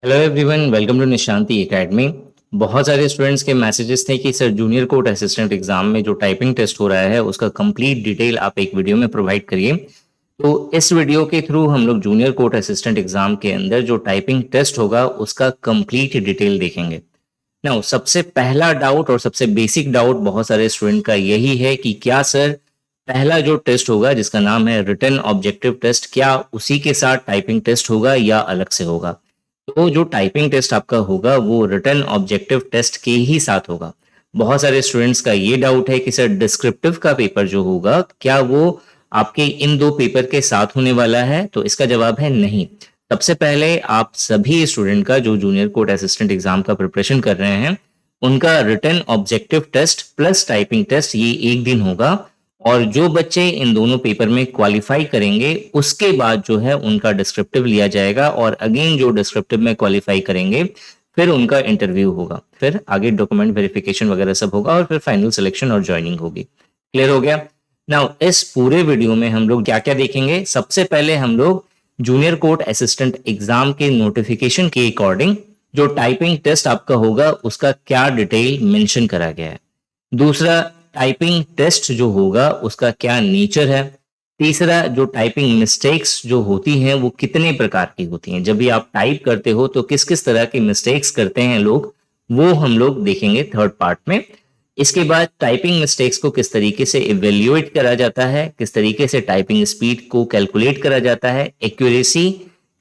Hello everyone, welcome to Nishanti Academy. बहुत सारे students के मैसेजेस थे कि sir junior court assistant exam में जो टाइपिंग टेस्ट हो रहा है उसका कंप्लीट डिटेल आप एक वीडियो में प्रोवाइड करिए। तो इस वीडियो के थ्रू हम लोग जूनियर कोर्ट असिस्टेंट एग्जाम के अंदर जो टाइपिंग टेस्ट होगा उसका कंप्लीट डिटेल देखेंगे। नाउ सबसे पहला डाउट और सबसे बेसिक डाउट बहुत सारे स्टूडेंट का यही है कि क्या सर पहला जो टेस्ट होगा जिसका नाम है रिटन ऑब्जेक्टिव टेस्ट, क्या उसी के साथ टाइपिंग टेस्ट होगा या अलग से होगा? तो जो टाइपिंग टेस्ट आपका होगा वो रिटन ऑब्जेक्टिव टेस्ट के ही साथ होगा। बहुत सारे स्टूडेंट्स का ये डाउट है कि सर डिस्क्रिप्टिव का पेपर जो होगा क्या वो आपके इन दो पेपर के साथ होने वाला है? तो इसका जवाब है नहीं। सबसे पहले आप सभी स्टूडेंट का जो जूनियर कोर्ट असिस्टेंट एग्जाम का प्रिपरेशन कर रहे हैं उनका written objective test plus typing test ये एक दिन होगा, और जो बच्चे इन दोनों पेपर में क्वालिफाई करेंगे उसके बाद जो है उनका डिस्क्रिप्टिव लिया जाएगा, और अगेन जो डिस्क्रिप्टिव में क्वालिफाई करेंगे फिर उनका इंटरव्यू होगा, फिर आगे डॉक्यूमेंट वेरिफिकेशन वगैरह सब होगा और फिर फाइनल सिलेक्शन और ज्वाइनिंग होगी। क्लियर हो गया? नाउ इस पूरे वीडियो में हम लोग क्या क्या देखेंगे? सबसे पहले हम लोग जूनियर कोर्ट असिस्टेंट एग्जाम के नोटिफिकेशन के अकॉर्डिंग जो टाइपिंग टेस्ट आपका होगा उसका क्या डिटेल मेंशन करा गया है। दूसरा, टाइपिंग टेस्ट जो होगा उसका क्या नेचर है। तीसरा, जो टाइपिंग मिस्टेक्स जो होती हैं वो कितने प्रकार की होती हैं, जब भी आप टाइप करते हो तो किस किस तरह की मिस्टेक्स करते हैं लोग, वो हम लोग देखेंगे थर्ड पार्ट में। इसके बाद टाइपिंग मिस्टेक्स को किस तरीके से इवेल्युएट करा जाता है, किस तरीके से टाइपिंग स्पीड को कैलकुलेट करा जाता है, एक्यूरेसी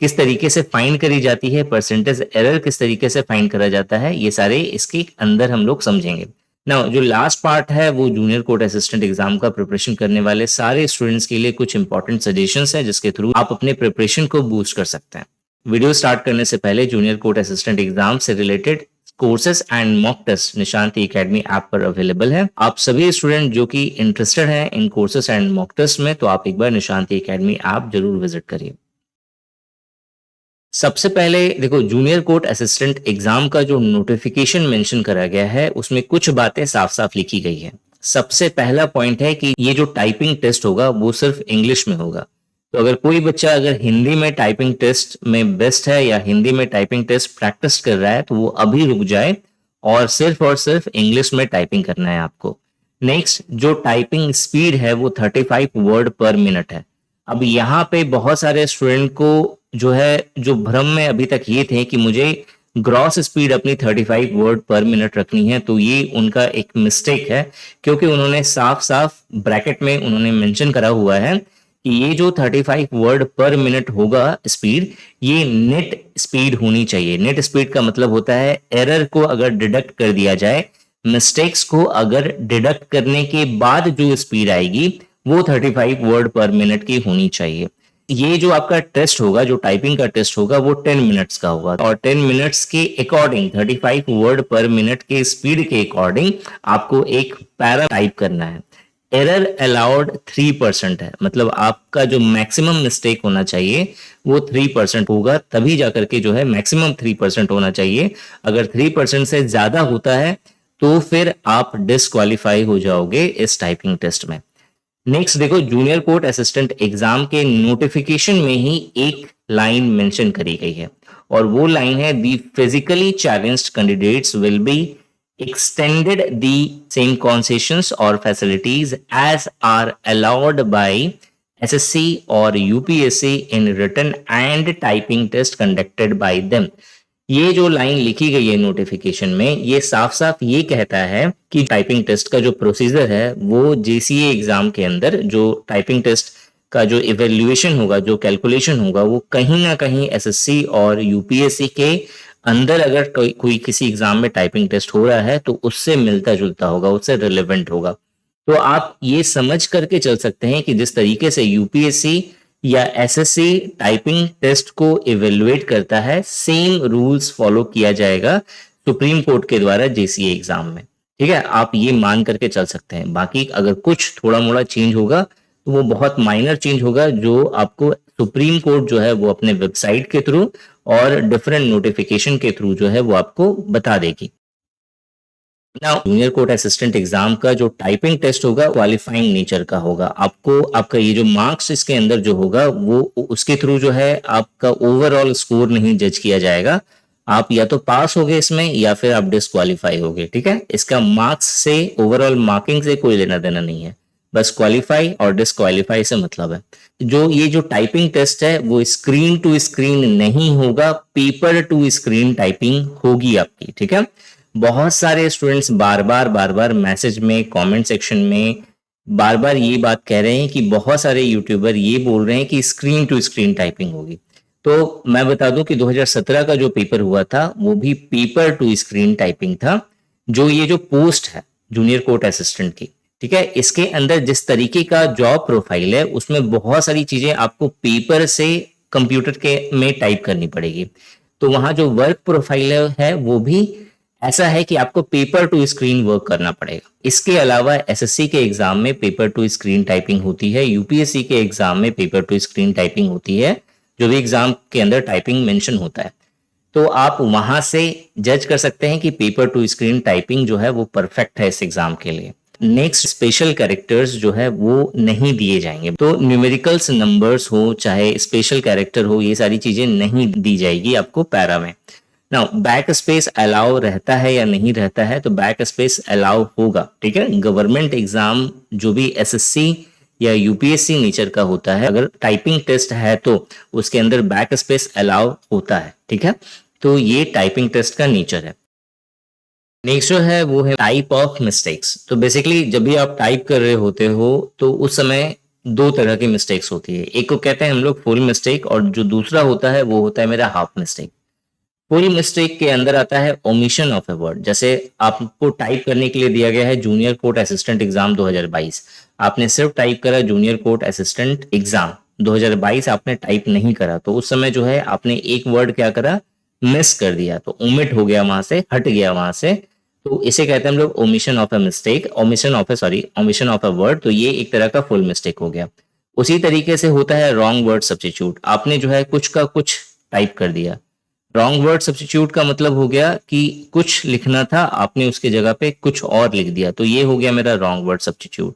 किस तरीके से फाइंड करी जाती है, परसेंटेज एरर किस तरीके से फाइंड करा जाता है, ये सारे इसके अंदर हम लोग समझेंगे। नाउ जो लास्ट पार्ट है वो जूनियर कोर्ट असिस्टेंट एग्जाम का प्रिपरेशन करने वाले सारे स्टूडेंट्स के लिए कुछ इंपॉर्टेंट सजेशंस हैं जिसके थ्रू आप अपने प्रिपरेशन को बूस्ट कर सकते हैं। वीडियो स्टार्ट करने से पहले जूनियर कोर्ट असिस्टेंट एग्जाम से related courses and mock test Nishanti Academy app पर अवेलेबल है। आप सभी स्टूडेंट जो कि इंटरेस्टेड हैं इन कोर्सेज एंड मॉक टेस्ट में, तो आप एक बार निशांति एकेडमी ऐप जरूर विजिट करिए। सबसे पहले देखो, जूनियर कोर्ट असिस्टेंट एग्जाम का जो नोटिफिकेशन मेंशन करा गया है उसमें कुछ बातें साफ साफ लिखी गई है। सबसे पहला पॉइंट है कि ये जो टाइपिंग टेस्ट होगा वो सिर्फ इंग्लिश में होगा। तो अगर कोई बच्चा अगर हिंदी में टाइपिंग टेस्ट में बेस्ट है या हिंदी में टाइपिंग टेस्ट प्रैक्टिस कर रहा है तो वो अभी रुक जाए और सिर्फ इंग्लिश में टाइपिंग करना है आपको। नेक्स्ट, जो टाइपिंग स्पीड है वो 35 वर्ड पर मिनट है। अब यहाँ पे बहुत सारे स्टूडेंट को जो है जो भ्रम में अभी तक ये थे कि मुझे ग्रॉस स्पीड अपनी 35 वर्ड पर मिनट रखनी है, तो ये उनका एक मिस्टेक है, क्योंकि उन्होंने साफ साफ ब्रैकेट में उन्होंने मेंशन करा हुआ है कि ये जो 35 वर्ड पर मिनट होगा स्पीड, ये नेट स्पीड होनी चाहिए। नेट स्पीड का मतलब होता है एरर को अगर डिडक्ट कर दिया जाए, मिस्टेक्स को अगर डिडक्ट करने के बाद जो स्पीड आएगी वो 35 वर्ड पर मिनट की होनी चाहिए। ये जो आपका टेस्ट होगा, जो टाइपिंग का टेस्ट होगा, वो 10 मिनट्स का होगा, और 10 मिनट्स के अकॉर्डिंग 35 वर्ड पर मिनट के स्पीड के अकॉर्डिंग आपको एक पैरा टाइप करना है। एरर अलाउड 3% है, मतलब आपका जो मैक्सिमम मिस्टेक होना चाहिए वो 3% होगा, तभी जाकर के जो है मैक्सिमम 3% होना चाहिए। अगर 3% से ज्यादा होता है तो फिर आप डिस्क्वालीफाई हो जाओगे इस टाइपिंग टेस्ट में। नेक्स्ट देखो, जूनियर कोर्ट असिस्टेंट एग्जाम के नोटिफिकेशन में ही एक लाइन मेंशन करी गई है, और वो लाइन है the physically challenged candidates will be extended the same concessions or facilities as are allowed by SSC or UPSC in written and typing test conducted by them। ये जो लाइन लिखी गई है नोटिफिकेशन में, ये साफ साफ ये कहता है कि टाइपिंग टेस्ट का जो प्रोसीजर है वो जेसीए एग्जाम के अंदर जो टाइपिंग टेस्ट का जो इवेल्युएशन होगा, जो कैलकुलेशन होगा, वो कहीं ना कहीं एसएससी और यूपीएससी के अंदर अगर कोई किसी एग्जाम में टाइपिंग टेस्ट हो रहा है तो उससे मिलता जुलता होगा, उससे रिलेवेंट होगा। तो आप ये समझ करके चल सकते हैं कि जिस तरीके से यूपीएससी या एसएससी टाइपिंग टेस्ट को इवेलुएट करता है, सेम रूल्स फॉलो किया जाएगा सुप्रीम कोर्ट के द्वारा जेसीए एग्जाम में। ठीक है, आप ये मान करके चल सकते हैं। बाकी अगर कुछ थोड़ा मोड़ा चेंज होगा तो वो बहुत माइनर चेंज होगा, जो आपको सुप्रीम कोर्ट जो है वो अपने वेबसाइट के थ्रू और डिफरेंट नोटिफिकेशन के थ्रू जो है वो आपको बता देगी। Now junior court assistant exam का जो टाइपिंग टेस्ट होगा क्वालिफाइंग नेचर का होगा। आपको आपका ये जो मार्क्स इसके अंदर जो होगा वो उसके थ्रू जो है आपका ओवरऑल स्कोर नहीं जज किया जाएगा, आप या तो पास हो गए इसमें या फिर आप डिस्क्वालीफाई हो गए, ठीक है। इसका मार्क्स से, ओवरऑल मार्किंग से कोई लेना देना नहीं है, बस क्वालिफाई और डिस्क्वालीफाई से मतलब है। जो ये जो टाइपिंग टेस्ट है वो स्क्रीन टू स्क्रीन नहीं होगा, पेपर टू स्क्रीन टाइपिंग होगी आपकी, ठीक है। बहुत सारे स्टूडेंट्स बार बार मैसेज में, कमेंट सेक्शन में बार बार ये बात कह रहे हैं कि बहुत सारे यूट्यूबर ये बोल रहे हैं कि स्क्रीन टू स्क्रीन टाइपिंग होगी। तो मैं बता दूं कि 2017 का जो पेपर हुआ था वो भी पेपर टू स्क्रीन टाइपिंग था। जो ये जो पोस्ट है जूनियर कोर्ट असिस्टेंट की, ठीक है, इसके अंदर जिस तरीके का जॉब प्रोफाइल है उसमें बहुत सारी चीजें आपको पेपर से कंप्यूटर के में टाइप करनी पड़ेगी। तो वहां जो वर्क प्रोफाइल है वो भी ऐसा है कि आपको पेपर टू स्क्रीन वर्क करना पड़ेगा। इसके अलावा एसएससी के एग्जाम में पेपर टू स्क्रीन टाइपिंग होती है, यूपीएससी के एग्जाम में पेपर टू स्क्रीन टाइपिंग होती है, जो भी एग्जाम के अंदर टाइपिंग मेंशन होता है। तो आप वहां से जज कर सकते हैं कि पेपर टू स्क्रीन टाइपिंग जो है वो परफेक्ट है इस एग्जाम के लिए। नेक्स्ट, स्पेशल कैरेक्टर्स जो है वो नहीं दिए जाएंगे। तो न्यूमेरिकल्स नंबर्स हो चाहे स्पेशल कैरेक्टर हो, ये सारी चीजें नहीं दी जाएगी आपको पैरा में। नाउ बैक स्पेस अलाउ रहता है या नहीं रहता है, तो बैक स्पेस अलाउ होगा, ठीक है। गवर्नमेंट एग्जाम जो भी एसएससी या यूपीएससी नेचर का होता है, अगर टाइपिंग टेस्ट है तो उसके अंदर बैक स्पेस अलाउ होता है, ठीक है। तो ये टाइपिंग टेस्ट का नेचर है। नेक्स्ट जो है वो है टाइप ऑफ मिस्टेक्स। तो बेसिकली जब भी आप टाइप कर रहे होते हो तो उस समय दो तरह की मिस्टेक्स होती है। एक को कहते हैं हम लोग फुल मिस्टेक, और जो दूसरा होता है वो होता है मेरा हाफ मिस्टेक। फुल मिस्टेक के अंदर आता है ओमिशन ऑफ ए वर्ड। जैसे आपको टाइप करने के लिए दिया गया है जूनियर कोर्ट असिस्टेंट एग्जाम 2022, आपने सिर्फ टाइप करा जूनियर कोर्ट असिस्टेंट एग्जाम 2022, आपने टाइप नहीं करा, तो उस समय जो है आपने एक वर्ड क्या करा, मिस कर दिया, तो ओमिट हो गया, वहां से हट गया वहां से। तो इसे कहते हैं हम लोग omission of a mistake, omission of a word. तो ये एक तरह का फुल मिस्टेक हो गया। उसी तरीके से होता है रॉन्ग वर्ड सब्स्टिट्यूट। आपने जो है कुछ का कुछ टाइप कर दिया। रॉन्ग वर्ड सब्स्टिट्यूट का मतलब हो गया कि कुछ लिखना था, आपने उसके जगह पे कुछ और लिख दिया, तो ये हो गया मेरा रॉन्ग वर्ड सब्स्टिट्यूट।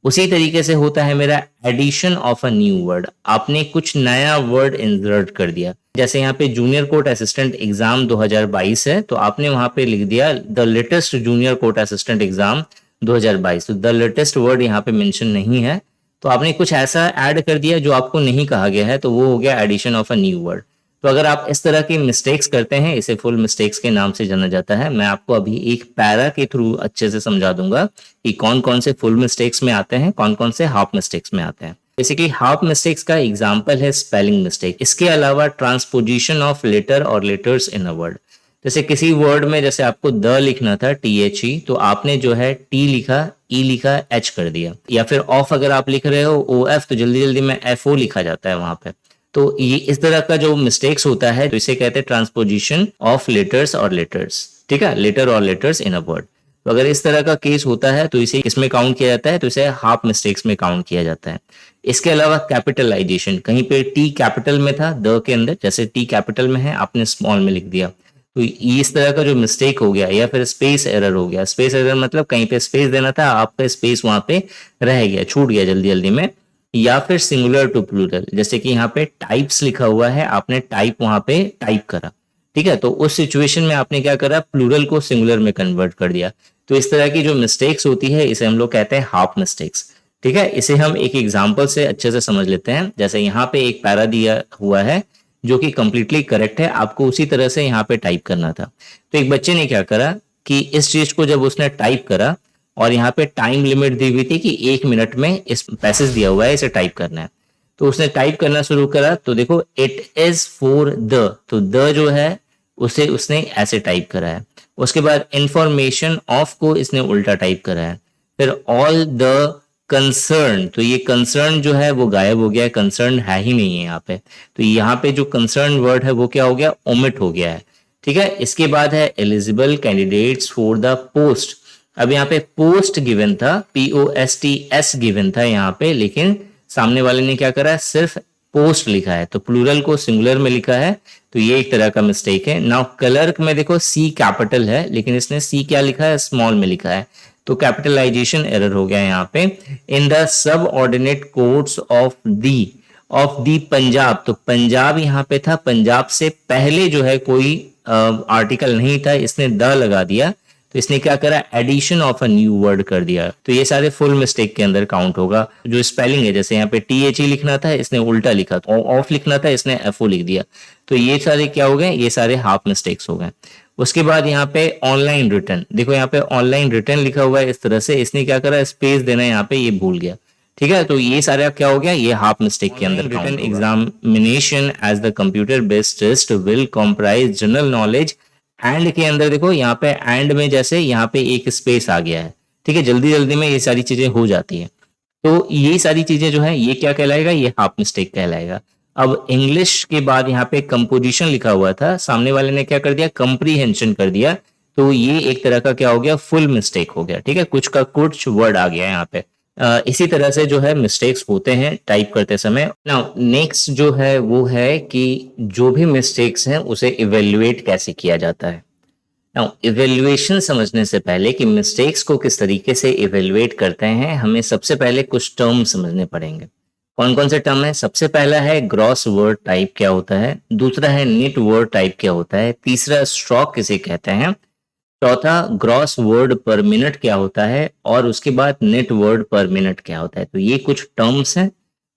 उसी तरीके से होता है मेरा addition of a new word. आपने कुछ नया वर्ड इंसर्ट कर दिया। जैसे यहाँ पे जूनियर कोर्ट असिस्टेंट एग्जाम 2022 है, तो आपने वहां पे लिख दिया the latest junior court assistant exam 2022। तो द लेटेस्ट वर्ड यहाँ पे मेंशन नहीं है, तो आपने कुछ ऐसा ऐड कर दिया जो आपको नहीं कहा गया है, तो वो हो गया addition of a new word. तो अगर आप इस तरह की मिस्टेक्स करते हैं, इसे फुल मिस्टेक्स के नाम से जाना जाता है। मैं आपको अभी एक पैरा के थ्रू अच्छे से समझा दूंगा कि कौन कौन से फुल मिस्टेक्स में आते हैं, कौन कौन से हाफ मिस्टेक्स में आते हैं। बेसिकली हाफ मिस्टेक्स का एग्जांपल है स्पेलिंग मिस्टेक। इसके अलावा ट्रांसपोजिशन ऑफ लेटर और लेटर्स इन अ वर्ड। जैसे किसी वर्ड में जैसे आपको द लिखना था THE, तो आपने जो है टी लिखा, ई लिखा, एच कर दिया। या फिर ऑफ अगर आप लिख रहे हो OF, तो जल्दी जल्दी में FO लिखा जाता है वहां पे। तो ये इस तरह का जो मिस्टेक्स होता है, तो इसे कहते हैं ट्रांसपोजिशन ऑफ लेटर्स और लेटर्स, ठीक है, लेटर और लेटर्स इन अ वर्ड। तो अगर इस तरह का केस होता है तो इसे किसमें काउंट किया जाता है, तो इसे हाफ मिस्टेक्स में काउंट किया जाता है। इसके अलावा कैपिटलाइजेशन, कहीं पे टी कैपिटल में था द के अंदर, जैसे टी कैपिटल में है आपने स्मॉल में लिख दिया, तो इस तरह का जो मिस्टेक हो गया। या फिर स्पेस एरर हो गया। स्पेस एरर मतलब कहीं पे स्पेस देना था, आपका स्पेस वहां पे रह गया, छूट गया जल्दी जल्दी में। या फिर सिंगुलर टू प्लूरल, जैसे कि यहाँ पे टाइप्स लिखा हुआ है, आपने टाइप वहां पे टाइप करा, ठीक है, तो उस सिचुएशन में आपने क्या करा, प्लूरल को सिंगुलर में कन्वर्ट कर दिया। तो इस तरह की जो मिस्टेक्स होती है इसे हम लोग कहते हैं हाफ मिस्टेक्स, ठीक है। इसे हम एक एग्जांपल से अच्छे से समझ लेते हैं। जैसे यहाँ पे एक पैरा दिया हुआ है जो कि कंप्लीटली करेक्ट है, आपको उसी तरह से यहाँ पे टाइप करना था। तो एक बच्चे ने क्या करा कि इस चीज को जब उसने टाइप करा, और यहाँ पे टाइम लिमिट दी हुई थी कि 1 मिनट में इस पैसेज दिया हुआ है इसे टाइप करना है, तो उसने टाइप करना शुरू करा। तो देखो इट इज फॉर द, तो द जो है उसे उसने ऐसे टाइप करा है। उसके बाद इंफॉर्मेशन ऑफ को इसने उल्टा टाइप करा है। फिर ऑल द कंसर्न, तो ये कंसर्न जो है वो गायब हो गया है, कंसर्न है ही नहीं है यहाँ पे। तो यहाँ पे जो कंसर्न वर्ड है वो क्या हो गया, ओमिट हो गया है, ठीक है। इसके बाद है eligible candidates for the post. अब यहाँ पे पोस्ट गिवन था, POSTS गिवन था यहाँ पे, लेकिन सामने वाले ने क्या करा है, सिर्फ पोस्ट लिखा है, तो प्लूरल को सिंगुलर में लिखा है, तो ये एक तरह का मिस्टेक है। नाउ क्लर्क में देखो C कैपिटल है, लेकिन इसने C क्या लिखा है, स्मॉल में लिखा है, तो कैपिटलाइजेशन एरर हो गया यहाँ पे। In the sub ordinate courts of the Punjab, तो पंजाब यहाँ पे था, पंजाब से पहले जो है कोई आर्टिकल नहीं था, इसने द लगा दिया, तो इसने क्या करा, addition of a new word कर दिया, तो ये सारे फुल मिस्टेक के अंदर काउंट होगा। जो स्पेलिंग है, जैसे यहाँ पे THE लिखना था, इसने उल्टा लिखा, तो ऑफ लिखना था, इसने FO लिख दिया, तो ये सारे क्या हो गए, ये सारे हाफ मिस्टेक्स हो गए। उसके बाद यहाँ पे ऑनलाइन रिटर्न, देखो यहाँ पे ऑनलाइन रिटर्न लिखा हुआ है इस तरह से, इसने क्या करा, स्पेस देना है यहाँ पे, ये भूल गया, ठीक है, तो ये सारा क्या हो गया, ये हाफ मिस्टेक के अंदर। Written examination as the computer based test will comprise general knowledge, and के अंदर देखो यहाँ पे एंड में जैसे यहाँ पे एक स्पेस आ गया है, ठीक है, जल्दी जल्दी में ये सारी चीजें हो जाती हैं, तो ये सारी चीजें जो है ये क्या कहलाएगा, ये हाफ मिस्टेक कहलाएगा। अब इंग्लिश के बाद यहाँ पे कंपोजिशन लिखा हुआ था, सामने वाले ने क्या कर दिया, कंप्रीहेंशन कर दिया, तो ये एक तरह का क्या हो गया, फुल मिस्टेक हो गया, ठीक है, कुछ का कुछ वर्ड आ गया यहाँ पे। इसी तरह से जो है मिस्टेक्स होते हैं टाइप करते समय। नाउ नेक्स्ट जो है वो है कि जो भी मिस्टेक्स हैं उसे इवेल्युएट कैसे किया जाता है। नाउ इवेल्युएशन समझने से पहले कि मिस्टेक्स को किस तरीके से इवेल्युएट करते हैं, हमें सबसे पहले कुछ टर्म समझने पड़ेंगे। कौन कौन से टर्म है, सबसे पहला है ग्रॉस वर्ड टाइप क्या होता है, दूसरा है निट वर्ड टाइप क्या होता है, तीसरा स्ट्रोक किसे कहते हैं, चौथा ग्रॉस वर्ड पर मिनट क्या होता है, और उसके बाद नेट वर्ड पर मिनट क्या होता है। तो ये कुछ टर्म्स हैं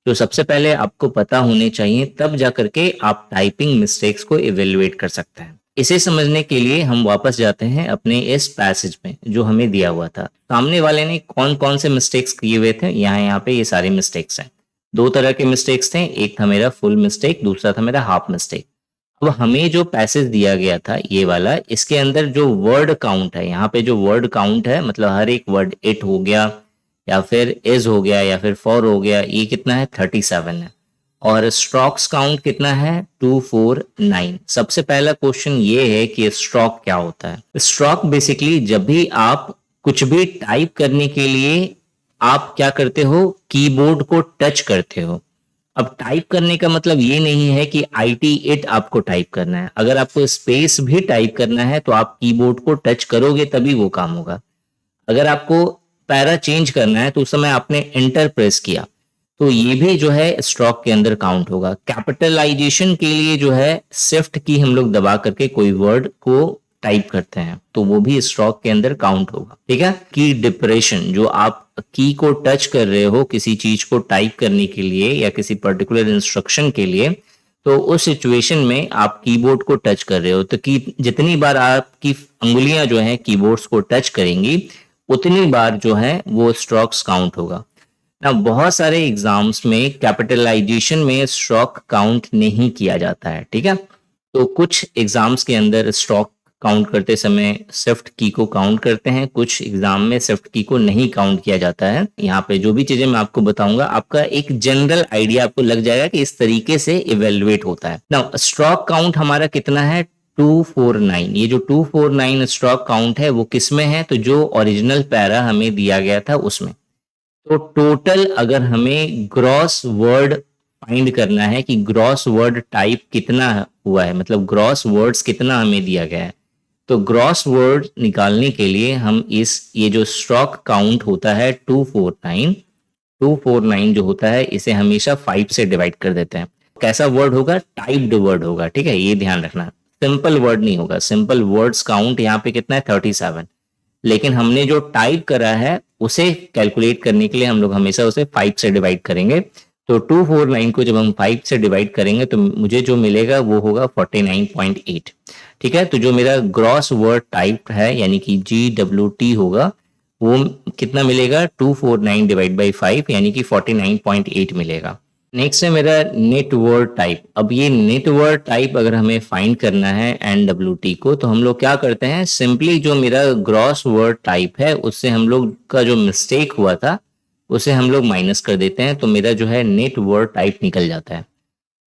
जो सबसे पहले आपको पता होने चाहिए, तब जाकर के आप टाइपिंग मिस्टेक्स को इवेल्युएट कर सकते हैं। इसे समझने के लिए हम वापस जाते हैं अपने इस पैसेज में जो हमें दिया हुआ था। सामने वाले ने कौन कौन से मिस्टेक्स किए हुए थे, यहाँ पे ये सारे मिस्टेक्स हैं। दो तरह के मिस्टेक्स थे, एक था मेरा फुल मिस्टेक, दूसरा था मेरा हाफ मिस्टेक। अब हमें जो पैसेज दिया गया था ये वाला, इसके अंदर जो वर्ड काउंट है, यहाँ पे जो वर्ड काउंट है, मतलब हर एक वर्ड इट हो गया या फिर इज हो गया या फिर फॉर हो गया, ये कितना है 37 है, और स्ट्रोक्स काउंट कितना है 249। सबसे पहला क्वेश्चन ये है कि स्ट्रोक क्या होता है। स्ट्रोक बेसिकली जब भी आप कुछ भी टाइप करने के लिए आप क्या करते हो, कीबोर्ड को टच करते हो। अब टाइप करने का मतलब ये नहीं है कि IT आपको टाइप करना है, अगर आपको स्पेस भी टाइप करना है तो आप कीबोर्ड को टच करोगे तभी वो काम होगा। अगर आपको पैरा चेंज करना है तो उस समय आपने एंटर प्रेस किया, तो ये भी जो है स्ट्रोक के अंदर काउंट होगा। कैपिटलाइजेशन के लिए जो है शिफ्ट की हम लोग दबा करके कोई वर्ड को टाइप करते हैं, तो वो भी स्ट्रोक के अंदर काउंट होगा, ठीक है। की डिप्रेशन, जो आप की को टच कर रहे हो किसी चीज को टाइप करने के लिए या किसी पर्टिकुलर इंस्ट्रक्शन के लिए, तो उस सिचुएशन में आप कीबोर्ड को टच कर रहे हो, तो की जितनी बार आपकी अंगुलियां जो हैं कीबोर्ड्स को टच करेंगी उतनी बार जो है वो स्ट्रोक्स काउंट होगा ना। बहुत सारे एग्जाम्स में कैपिटलाइजेशन में स्ट्रोक काउंट नहीं किया जाता है, ठीक है। तो कुछ एग्जाम्स के अंदर स्ट्रोक काउंट करते समय शिफ्ट की को काउंट करते हैं, कुछ एग्जाम में शिफ्ट की को नहीं काउंट किया जाता है। यहाँ पे जो भी चीजें मैं आपको बताऊंगा, आपका एक जनरल आइडिया आपको लग जाएगा कि इस तरीके से इवेल्युएट होता है। नाउ स्ट्रोक काउंट हमारा कितना है 249। ये जो 249 स्ट्रोक काउंट है वो किस में है, तो जो ओरिजिनल पैरा हमें दिया गया था उसमें। तो टोटल अगर हमें ग्रॉस वर्ड फाइंड करना है कि ग्रॉस वर्ड टाइप कितना हुआ है, मतलब ग्रॉस वर्ड्स कितना हमें दिया गया है, तो ग्रॉस वर्ड निकालने के लिए हम ये जो स्ट्रोक काउंट होता है 249 जो होता है, इसे हमेशा 5 से डिवाइड कर देते हैं। कैसा वर्ड होगा, टाइप्ड वर्ड होगा, ठीक है, ये ध्यान रखना, सिंपल वर्ड नहीं होगा। सिंपल वर्ड्स काउंट यहाँ पे कितना है 37, लेकिन हमने जो टाइप करा है उसे कैलकुलेट करने के लिए हम लोग हमेशा उसे 5 से डिवाइड करेंगे। तो 249 को जब हम 5 से डिवाइड करेंगे तो मुझे जो मिलेगा वो होगा 49.8, ठीक है। तो जो मेरा ग्रॉस वर्ड टाइप है यानी कि GWT होगा, वो कितना मिलेगा 249 डिवाइड बाई 5 यानी कि 49.8 मिलेगा। नेक्स्ट है मेरा नेट वर्ड टाइप। अब ये नेट वर्ड टाइप अगर हमें फाइंड करना है NWT को, तो हम लोग क्या करते हैं, सिंपली जो मेरा ग्रॉस वर्ड टाइप है उससे हम लोग का जो मिस्टेक हुआ था उसे हम लोग माइनस कर देते हैं, तो मेरा जो है नेट वर्ड टाइप निकल जाता है।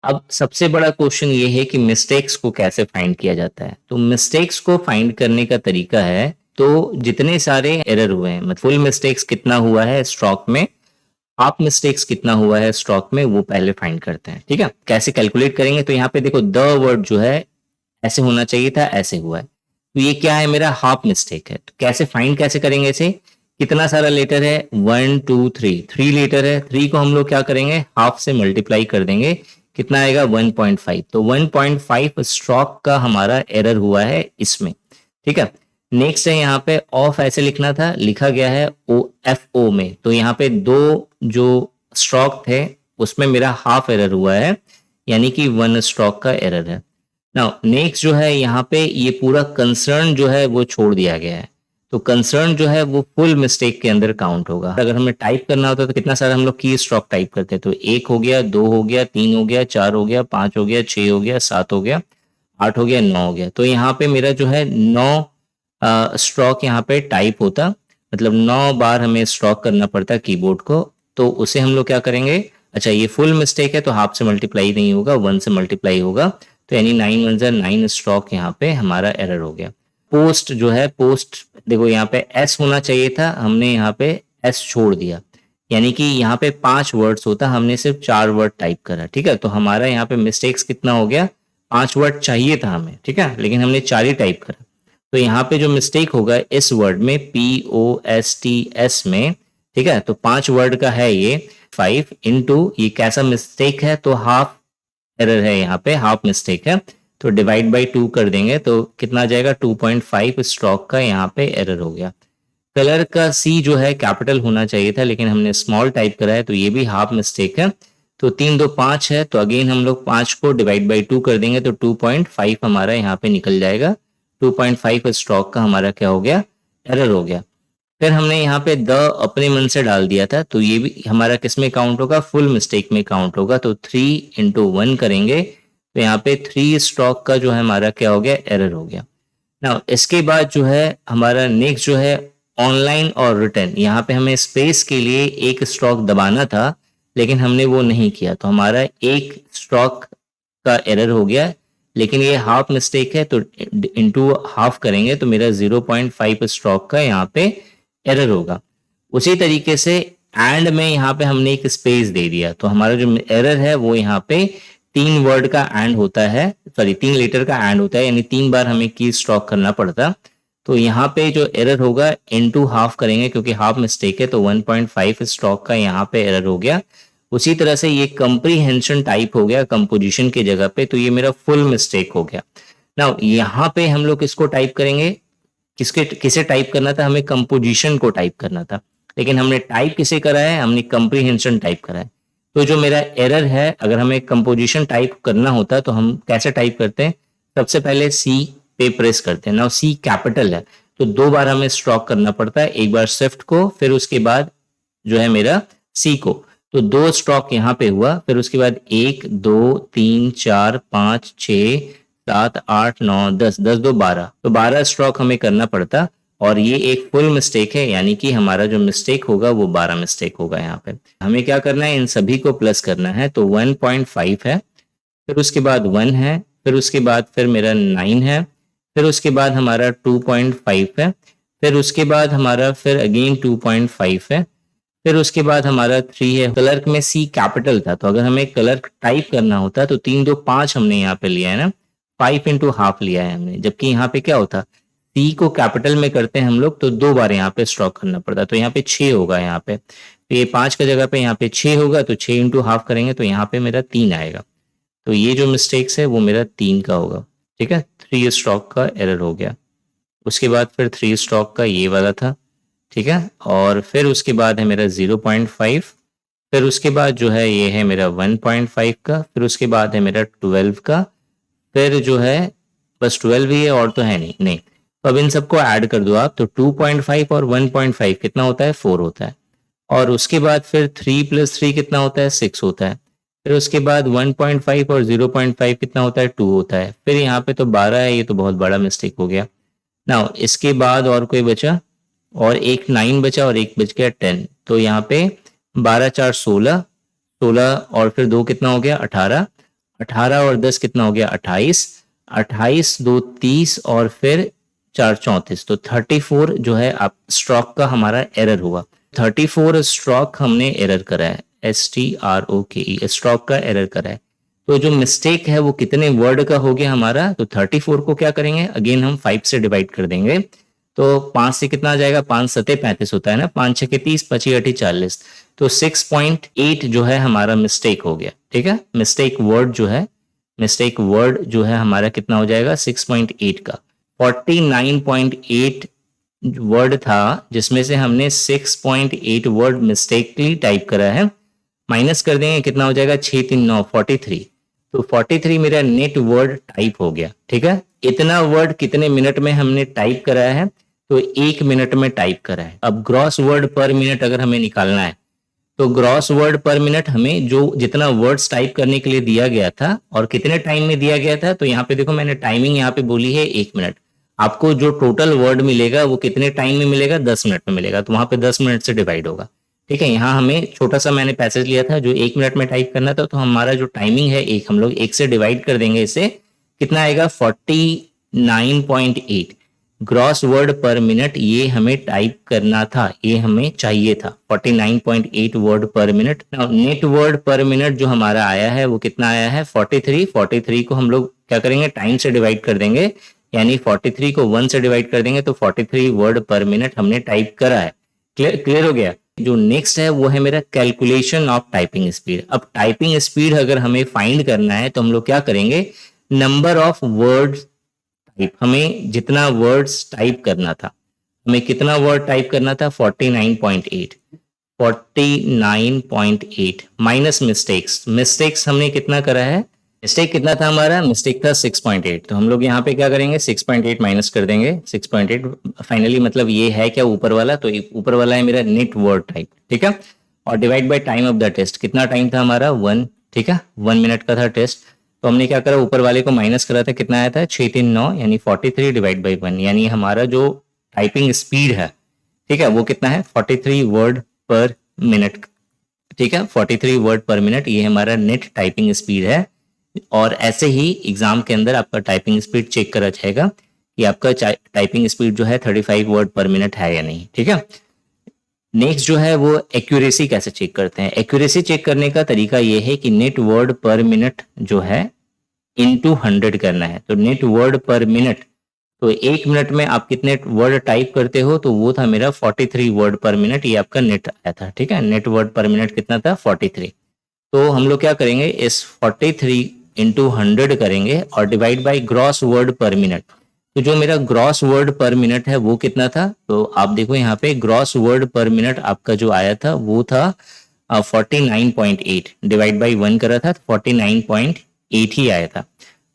अब सबसे बड़ा क्वेश्चन ये है कि मिस्टेक्स को कैसे फाइंड किया जाता है। तो मिस्टेक्स को फाइंड करने का तरीका है, तो जितने सारे एरर हुए हैं, मतलब फुल मिस्टेक्स कितना हुआ है स्ट्रोक में, हाफ मिस्टेक्स कितना हुआ है स्ट्रोक में, वो पहले फाइंड करते हैं, ठीक है। कैसे कैलकुलेट करेंगे, तो यहाँ पे देखो द वर्ड जो है ऐसे होना चाहिए था, ऐसे हुआ है, तो ये क्या है, मेरा हाफ मिस्टेक है। तो कैसे फाइंड कैसे करेंगे इसे, कितना सारा लेटर है 1 2 3 लेटर है, 3 को हम लोग क्या करेंगे हाफ से मल्टीप्लाई कर देंगे, कितना आएगा 1.5। तो 1.5 स्ट्रोक का हमारा एरर हुआ है इसमें, ठीक है। नेक्स्ट है यहाँ पे ऑफ ऐसे लिखना था, लिखा गया है OFO में, तो यहाँ पे दो जो स्ट्रोक थे उसमें मेरा हाफ एरर हुआ है, यानी कि 1 स्ट्रोक का एरर है। नाउ नेक्स्ट जो है यहाँ पे ये पूरा कंसर्न जो है वो छोड़ दिया गया है, तो कंसर्न जो है वो फुल मिस्टेक के अंदर काउंट होगा। अगर हमें टाइप करना होता तो कितना सारा हम लोग की स्ट्रोक टाइप करते हैं, तो 1 हो गया, 2 हो गया, 3 हो गया, 4 हो गया, 5 हो गया, 6 हो गया, 7 हो गया, 8 हो गया, 9 हो गया। तो यहाँ पे मेरा जो है 9 स्ट्रोक यहाँ पे टाइप होता, मतलब 9 बार हमें स्ट्रोक करना पड़ता कीबोर्ड को। तो उसे हम लोग क्या करेंगे, अच्छा ये फुल मिस्टेक है तो हाफ से मल्टीप्लाई नहीं होगा, 1 से मल्टीप्लाई होगा, तो यानी 9 1 9 स्ट्रोक यहाँ पे हमारा एरर हो गया। पोस्ट जो है, पोस्ट देखो यहाँ पे एस होना चाहिए था, हमने यहाँ पे एस छोड़ दिया, यानी कि यहाँ पे 5 वर्ड्स होता, हमने सिर्फ 4 वर्ड टाइप करा, ठीक है। तो हमारा यहाँ पे मिस्टेक्स कितना हो गया, 5 वर्ड चाहिए था हमें, ठीक है, लेकिन हमने 4 ही टाइप करा। तो यहाँ पे जो मिस्टेक होगा इस वर्ड में POSTS में, ठीक है, तो 5 वर्ड का है ये 5 इंटू ये कैसा मिस्टेक है, तो हाफ एरर है, यहाँ पे हाफ मिस्टेक है, तो डिवाइड बाई 2 कर देंगे तो कितना आ जाएगा 2.5 स्ट्रोक का यहाँ पे एरर हो गया। कलर का C जो है कैपिटल होना चाहिए था, लेकिन हमने स्मॉल टाइप करा है, तो ये भी हाफ मिस्टेक है। तो 3 2 5 है, तो अगेन हम लोग 5 को डिवाइड बाई 2 कर देंगे तो 2.5 हमारा यहाँ पे निकल जाएगा। 2.5 स्ट्रोक का हमारा क्या हो गया, एरर हो गया। फिर हमने यहाँ पे द अपने मन से डाल दिया था, तो ये भी हमारा किस में काउंट होगा, फुल मिस्टेक में काउंट होगा। तो 3 इंटू 1 करेंगे तो यहाँ पे 3 स्ट्रोक का जो है हमारा क्या हो गया, एरर हो गया। ना इसके बाद जो है हमारा नेक्स्ट जो है ऑनलाइन और रिटर्न, यहाँ पे हमें स्पेस के लिए एक स्ट्रोक दबाना था, लेकिन हमने वो नहीं किया, तो हमारा एक स्ट्रोक का एरर हो गया, लेकिन ये हाफ मिस्टेक है, तो इंटू हाफ करेंगे तो मेरा 0.5 स्ट्रोक का यहाँ पे एरर होगा। उसी तरीके से एंड में यहाँ पे हमने एक स्पेस दे दिया, तो हमारा जो एरर है वो यहाँ पे 3 वर्ड का एंड होता है, सॉरी 3 लेटर का एंड होता है, यानी 3 बार हमें की स्ट्रोक करना पड़ता। तो यहाँ पे जो एरर होगा इनटू हाफ करेंगे, क्योंकि हाफ मिस्टेक है, तो 1.5 स्ट्रोक का यहाँ पे एरर हो गया। उसी तरह से ये कंप्रीहेंशन टाइप हो गया कंपोजिशन की जगह पे, तो ये मेरा फुल मिस्टेक हो गया। नाउ यहाँ पे हम लोग इसको टाइप करेंगे, किसे टाइप करना था, हमें कंपोजिशन को टाइप करना था, लेकिन हमने टाइप किसे करा है, हमने कंप्रीहेंशन टाइप करा है। तो जो मेरा एरर है, अगर हमें कंपोजिशन टाइप करना होता तो हम कैसे टाइप करते हैं, सबसे पहले C पे प्रेस करते हैं। नाउ C कैपिटल है, तो 2 बार हमें स्ट्रोक करना पड़ता है, एक बार शिफ्ट को, फिर उसके बाद जो है मेरा C को, तो 2 स्ट्रोक यहाँ पे हुआ, फिर उसके बाद 1 2 3 4 5 6 7 8 9 10 10 2 12, तो 12 स्ट्रोक हमें करना पड़ता, और ये एक फुल मिस्टेक है, यानी कि हमारा जो मिस्टेक होगा वो 12 मिस्टेक होगा। यहाँ पे हमें क्या करना है, इन सभी को प्लस करना है, तो 1.5 है, फिर उसके बाद 1 है, फिर उसके बाद फिर मेरा 9 है, फिर उसके बाद हमारा 2.5 है, फिर उसके बाद हमारा फिर अगेन 2.5 है, फिर उसके बाद हमारा 3 है। क्लर्क में C कैपिटल था, तो अगर हमें क्लर्क टाइप करना होता तो 3 2 5 हमने यहाँ पे लिया है ना, 5 इंटू हाफ लिया है हमने, जबकि यहाँ पे क्या होता, C को कैपिटल में करते हैं हम लोग तो 2 बार यहाँ पे स्ट्रोक करना पड़ता, तो यहाँ पे 6 होगा यहाँ पे, तो ये 5 का जगह पे यहाँ पे 6 होगा, तो 6 इंटू हाफ करेंगे तो यहाँ पे मेरा 3 आएगा। तो ये जो मिस्टेक्स है वो मेरा 3 का होगा, ठीक है, 3 स्ट्रोक का एरर हो गया। उसके बाद फिर 3 स्ट्रोक का ये वाला था, ठीक है, और फिर उसके बाद है मेरा 0.5, फिर उसके बाद जो है ये है मेरा 1.5 का, फिर उसके बाद है मेरा 12 का, फिर जो है बस 12 ही है और तो है नहीं। तो अब इन सबको ऐड कर दो आप, तो 2.5 और 1.5 कितना होता है, 4 होता है, और उसके बाद फिर 3 + 3 कितना होता है, 6 होता है, फिर उसके बाद 1.5 और 0.5 कितना होता है, 2 होता है, फिर यहाँ पे तो 12 है, ये तो बहुत बड़ा मिस्टेक हो गया। नाउ इसके बाद और कोई बचा, और एक 9 बचा और एक बच गया 10, तो यहाँ पे 12 4 16, 16 और फिर 2 कितना हो गया, 18, 18 और 10 कितना हो गया, 28, 28 2 30 और फिर 4 34, तो 34 जो है आप स्ट्रोक का हमारा एरर हुआ। 34 स्ट्रोक हमने एरर करा है, STROKE स्ट्रोक का एरर करा है। तो जो मिस्टेक है वो कितने वर्ड का हो गया हमारा, तो 34 को क्या करेंगे, अगेन हम 5 से डिवाइड कर देंगे, तो 5 से कितना आ जाएगा, 5 सते 35 होता है ना, 5 छके 30, 25 अठी 40, तो 6.8 जो है हमारा मिस्टेक हो गया। ठीक है, मिस्टेक वर्ड जो है हमारा कितना हो जाएगा 6.8 का। 49.8 वर्ड था जिसमें से हमने 6.8 वर्ड मिस्टेकली टाइप करा है, माइनस कर देंगे कितना हो जाएगा 6 3 9 43, तो 43 मेरा नेट वर्ड टाइप हो गया। ठीक है, इतना वर्ड कितने मिनट में हमने टाइप करा है, तो 1 मिनट में टाइप करा है। अब ग्रॉस वर्ड पर मिनट अगर हमें निकालना है तो ग्रॉस वर्ड पर मिनट हमें जो जितना वर्ड्स टाइप करने के लिए दिया गया था और कितने टाइम में दिया गया था, तो यहाँ पे देखो मैंने टाइमिंग यहाँ पे बोली है 1 मिनट। आपको जो टोटल वर्ड मिलेगा वो कितने टाइम में मिलेगा, 10 मिनट में मिलेगा, तो वहां पे 10 मिनट से डिवाइड होगा। ठीक है, यहाँ हमें छोटा सा मैंने पैसेज लिया था जो 1 मिनट में टाइप करना था, तो हमारा जो टाइमिंग है एक, हम लोग 1 से डिवाइड कर देंगे, इसे कितना आएगा 49.8 ग्रॉस वर्ड पर मिनट, ये हमें टाइप करना था, ये हमें चाहिए था 49.8 वर्ड पर मिनट। नेट वर्ड पर मिनट जो हमारा आया है वो कितना आया है 43 को हम लोग क्या करेंगे टाइम से डिवाइड कर देंगे, यानी 43 को 1 से डिवाइड कर देंगे तो 43 वर्ड पर मिनट हमने टाइप करा है। क्लियर हो गया। जो नेक्स्ट है वो है मेरा कैलकुलेशन ऑफ टाइपिंग स्पीड। अब टाइपिंग स्पीड अगर हमें फाइंड करना है तो हम लोग क्या करेंगे, नंबर ऑफ वर्ड्स टाइप, हमें जितना वर्ड्स टाइप करना था, हमें कितना वर्ड टाइप करना था 49.8 माइनस मिस्टेक्स हमने कितना करा है, मिस्टेक कितना था हमारा, मिस्टेक था 6.8, तो हम लोग यहाँ पे क्या करेंगे 6.8 माइनस कर देंगे 6.8, फाइनली मतलब ये है क्या ऊपर वाला, तो ऊपर वाला है मेरा नेट वर्ड टाइप। ठीक है, और divide by time of the test, कितना टाइम था हमारा 1। ठीक है, 1 मिनट का था टेस्ट, तो हमने क्या करा ऊपर वाले को माइनस करा था, कितना आया था 6 3 9, यानी 43 डिवाइड बाई 1, यानी हमारा जो टाइपिंग स्पीड है, ठीक है, वो कितना है 43 वर्ड पर मिनट। ठीक है, 43 वर्ड पर मिनट ये हमारा नेट टाइपिंग स्पीड है। और ऐसे ही एग्जाम के अंदर आपका टाइपिंग स्पीड चेक करा जाएगा कि आपका टाइपिंग स्पीड जो है 35 वर्ड पर मिनट है या नहीं। ठीक है, नेक्स्ट जो है वो एक्यूरेसी कैसे चेक करते हैं। एक्यूरेसी चेक करने का तरीका ये है कि नेट वर्ड पर मिनट जो है इनटू 100 करना है। तो नेट वर्ड पर मिनट, तो 1 मिनट में आप कितने वर्ड टाइप करते हो, तो वो था मेरा 43 वर्ड पर मिनट, ये आपका नेट आया था। ठीक है, नेट वर्ड पर मिनट कितना था 43। तो हम लोग क्या करेंगे इस 43 इंटू 100 करेंगे और डिवाइड बाई ग्रॉस वर्ड पर मिनट। तो जो मेरा ग्रॉस वर्ड पर मिनट है वो कितना था, तो आप देखो यहाँ पे ग्रॉस वर्ड पर मिनट आपका जो आया था वो था 49.8, डिवाइड बाई 1 करा था 49.8 ही आया था।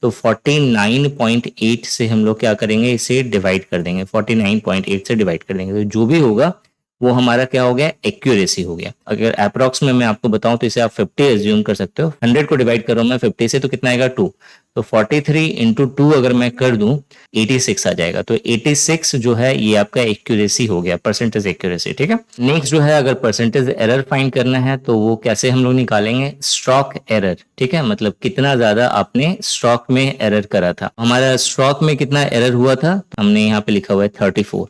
तो 49.8 से हम लोग क्या करेंगे इसे डिवाइड कर देंगे, 49.8 से डिवाइड कर देंगे, तो जो भी होगा वो हमारा क्या हो गया एक्यूरेसी हो गया। अगर अप्रॉक्स में मैं आपको बताऊं तो इसे आप 50 एज्यूम कर सकते हो। 100 को डिवाइड कर रहा हूं मैं 50 से, तो कितना आएगा 2, तो 43 इंटू 2 अगर मैं कर दूं 86 आ जाएगा। तो 86 जो है ये आपका एक्यूरेसी हो गया, परसेंटेज एक्यूरेसी। ठीक है, नेक्स्ट जो है अगर परसेंटेज एरर फाइंड करना है तो वो कैसे हम लोग निकालेंगे, स्ट्रोक एरर। ठीक है, मतलब कितना ज्यादा आपने स्ट्रोक में एरर करा था। हमारा स्ट्रोक में कितना एरर हुआ था, हमने यहाँ पे लिखा हुआ है 34,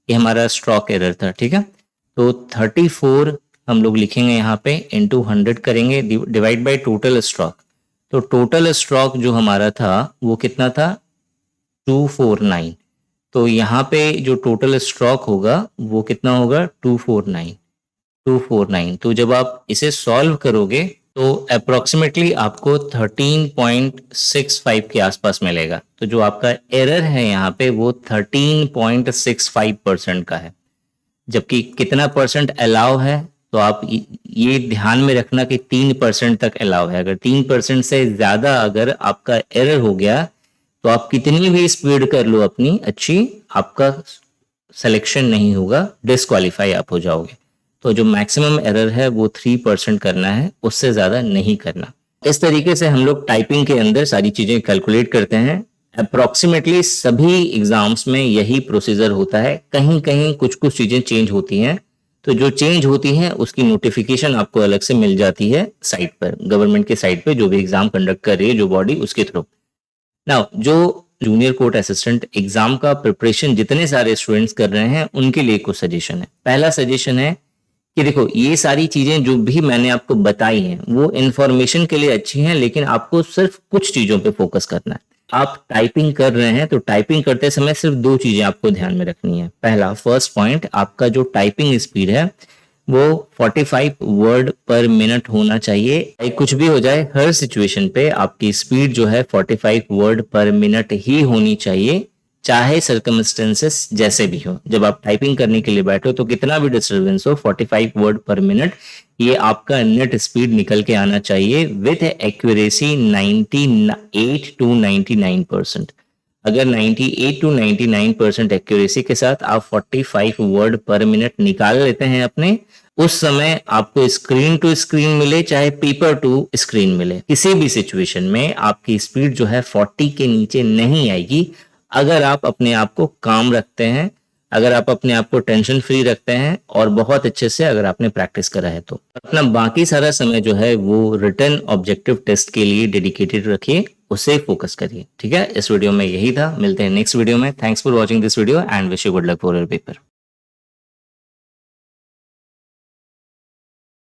ये हमारा स्ट्रोक एरर था। ठीक है, तो 34 हम लोग लिखेंगे यहाँ पे इंटू 100 करेंगे डिवाइड बाय टोटल स्ट्रोक। तो टोटल स्ट्रोक जो हमारा था वो कितना था 249, तो यहाँ पे जो टोटल स्ट्रोक होगा वो कितना होगा 249। तो जब आप इसे सॉल्व करोगे तो अप्रोक्सीमेटली आपको 13.65 के आसपास मिलेगा। तो जो आपका एरर है यहाँ पे वो 13.65% का है, जबकि कितना परसेंट अलाउ है, तो आप ये ध्यान में रखना कि 3% तक अलाउ है। अगर 3% से ज्यादा अगर आपका एरर हो गया तो आप कितनी भी स्पीड कर लो अपनी अच्छी, आपका सिलेक्शन नहीं होगा, डिस्क्वालीफाई आप हो जाओगे। तो जो मैक्सिमम एरर है वो 3% करना है, उससे ज्यादा नहीं करना। इस तरीके से हम लोग टाइपिंग के अंदर सारी चीजें कैलकुलेट करते हैं। अप्रोक्सीमेटली सभी एग्जाम्स में यही प्रोसीजर होता है, कहीं कहीं कुछ कुछ चीजें चेंज होती हैं, तो जो चेंज होती हैं उसकी नोटिफिकेशन आपको अलग से मिल जाती है साइट पर, गवर्नमेंट के साइट पे, जो भी एग्जाम कंडक्ट कर रही है जो बॉडी, उसके थ्रू। नाउ जो जूनियर कोर्ट असिस्टेंट एग्जाम का प्रिपरेशन जितने सारे स्टूडेंट्स कर रहे हैं उनके लिए कुछ सजेशन है। पहला सजेशन है कि देखो ये सारी चीजें जो भी मैंने आपको बताई हैं वो इंफॉर्मेशन के लिए अच्छी हैं, लेकिन आपको सिर्फ कुछ चीजों पे फोकस करना है। आप टाइपिंग कर रहे हैं तो टाइपिंग करते समय सिर्फ 2 चीजें आपको ध्यान में रखनी है। पहला, फर्स्ट पॉइंट, आपका जो टाइपिंग स्पीड है वो 45 वर्ड पर मिनट होना चाहिए। चाहे कुछ भी हो जाए, हर सिचुएशन पे आपकी स्पीड जो है 45 वर्ड पर मिनट ही होनी चाहिए, चाहे सर्कमस्टेंसेस जैसे भी हो। जब आप टाइपिंग करने के लिए बैठो तो कितना भी डिस्टर्बेंस हो, 45 वर्ड पर मिनट ये आपका नेट स्पीड निकल के आना चाहिए विथ एक्यूरेसी 98 टू 99%। अगर 98 टू 99% एक्यूरेसी के साथ आप 45 वर्ड पर मिनट निकाल लेते हैं अपने, उस समय आपको स्क्रीन टू स्क्रीन मिले चाहे पेपर टू स्क्रीन मिले, किसी भी सिचुएशन में आपकी स्पीड जो है 40 के नीचे नहीं आएगी। अगर आप अपने आप को काम रखते हैं, अगर आप अपने आप को टेंशन फ्री रखते हैं और बहुत अच्छे से अगर आपने प्रैक्टिस करा है तो अपना बाकी सारा समय जो है वो रिटन ऑब्जेक्टिव टेस्ट के लिए डेडिकेटेड रखिए, उसे फोकस करिए। ठीक है, इस वीडियो में यही था, मिलते हैं नेक्स्ट वीडियो में। Thanks for watching this video and wish you good luck for your paper.